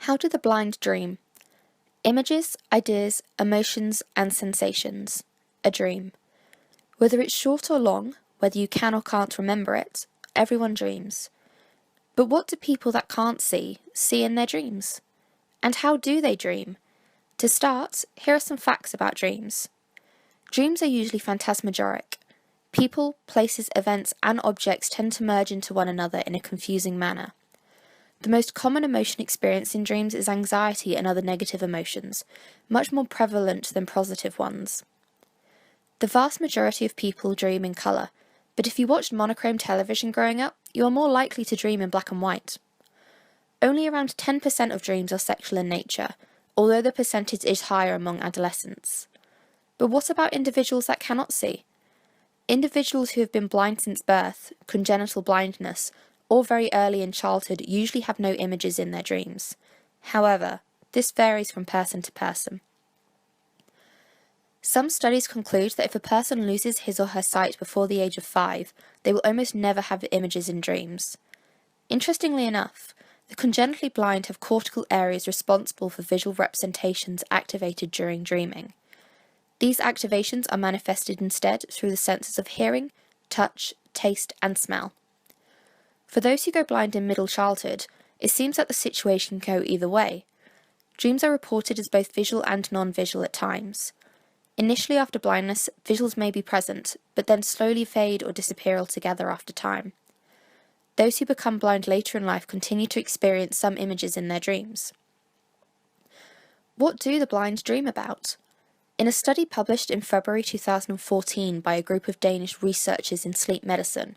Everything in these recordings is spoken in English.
How do the blind dream? Images, ideas, emotions, and sensations. A dream. Whether it's short or long, whether you can or can't remember it, everyone dreams. But what do people that can't see in their dreams? And how do they dream? To start, here are some facts about dreams. Dreams are usually phantasmagoric. People, places, events, and objects tend to merge into one another in a confusing manner. The most common emotion experienced in dreams is anxiety and other negative emotions, much more prevalent than positive ones. The vast majority of people dream in colour, but if you watched monochrome television growing up, you are more likely to dream in black and white. Only around 10% of dreams are sexual in nature, although the percentage is higher among adolescents. But what about individuals that cannot see? Individuals who have been blind since birth, congenital blindness, or very early in childhood usually have no images in their dreams. However, this varies from person to person. Some studies conclude that if a person loses his or her sight before the age of 5, they will almost never have images in dreams. Interestingly enough, the congenitally blind have cortical areas responsible for visual representations activated during dreaming. These activations are manifested instead through the senses of hearing, touch, taste, and smell. For those who go blind in middle childhood, it seems that the situation can go either way. Dreams are reported as both visual and non-visual at times. Initially after blindness, visuals may be present, but then slowly fade or disappear altogether after time. Those who become blind later in life continue to experience some images in their dreams. What do the blind dream about? In a study published in February 2014 by a group of Danish researchers in sleep medicine,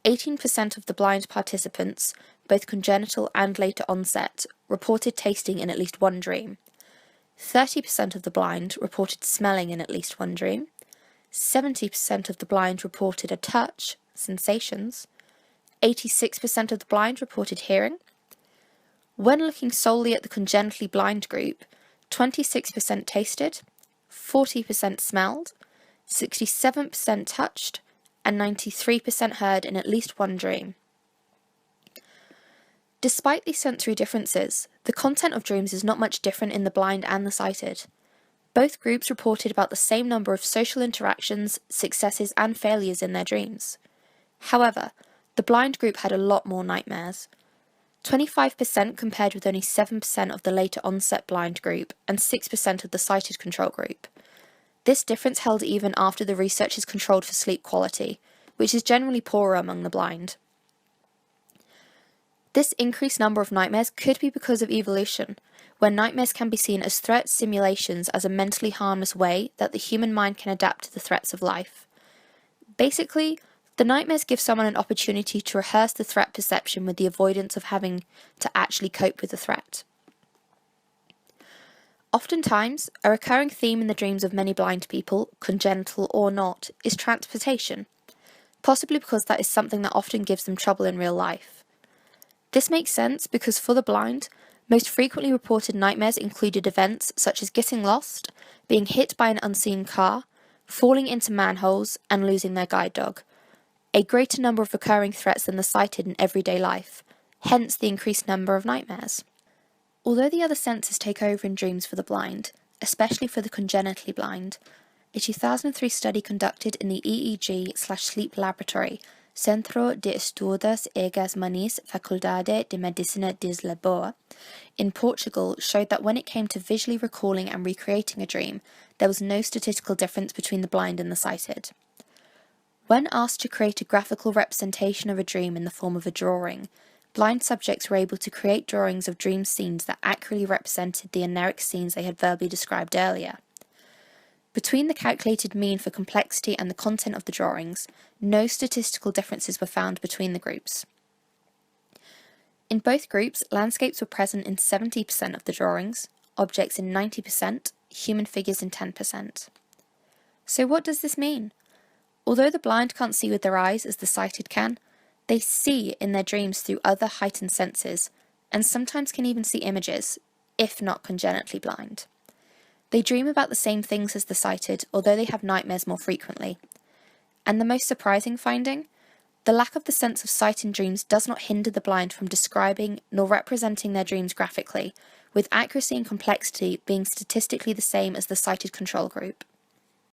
18% of the blind participants, both congenital and later onset, reported tasting in at least one dream. 30% of the blind reported smelling in at least one dream. 70% of the blind reported a touch, sensations. 86% of the blind reported hearing. When looking solely at the congenitally blind group, 26% tasted, 40% smelled, 67% touched, and 93% heard in at least one dream. Despite these sensory differences, the content of dreams is not much different in the blind and the sighted. Both groups reported about the same number of social interactions, successes, and failures in their dreams. However, the blind group had a lot more nightmares. 25% compared with only 7% of the later onset blind group and 6% of the sighted control group. This difference held even after the research is controlled for sleep quality, which is generally poorer among the blind. This increased number of nightmares could be because of evolution, where nightmares can be seen as threat simulations as a mentally harmless way that the human mind can adapt to the threats of life. Basically, the nightmares give someone an opportunity to rehearse the threat perception with the avoidance of having to actually cope with the threat. Oftentimes, a recurring theme in the dreams of many blind people, congenital or not, is transportation, possibly because that is something that often gives them trouble in real life. This makes sense because for the blind, most frequently reported nightmares included events such as getting lost, being hit by an unseen car, falling into manholes, and losing their guide dog. A greater number of recurring threats than the sighted in everyday life, hence the increased number of nightmares. Although the other senses take over in dreams for the blind, especially for the congenitally blind, a 2003 study conducted in the EEG/sleep laboratory Centro de Estudos Egas Manis Faculdade de Medicina de Lisboa in Portugal showed that when it came to visually recalling and recreating a dream, there was no statistical difference between the blind and the sighted. When asked to create a graphical representation of a dream in the form of a drawing, blind subjects were able to create drawings of dream scenes that accurately represented the eneric scenes they had verbally described earlier. Between the calculated mean for complexity and the content of the drawings, no statistical differences were found between the groups. In both groups, landscapes were present in 70% of the drawings, objects in 90%, human figures in 10%. So what does this mean? Although the blind can't see with their eyes as the sighted can, they see in their dreams through other heightened senses, and sometimes can even see images, if not congenitally blind. They dream about the same things as the sighted, although they have nightmares more frequently. And the most surprising finding? The lack of the sense of sight in dreams does not hinder the blind from describing nor representing their dreams graphically, with accuracy and complexity being statistically the same as the cited control group.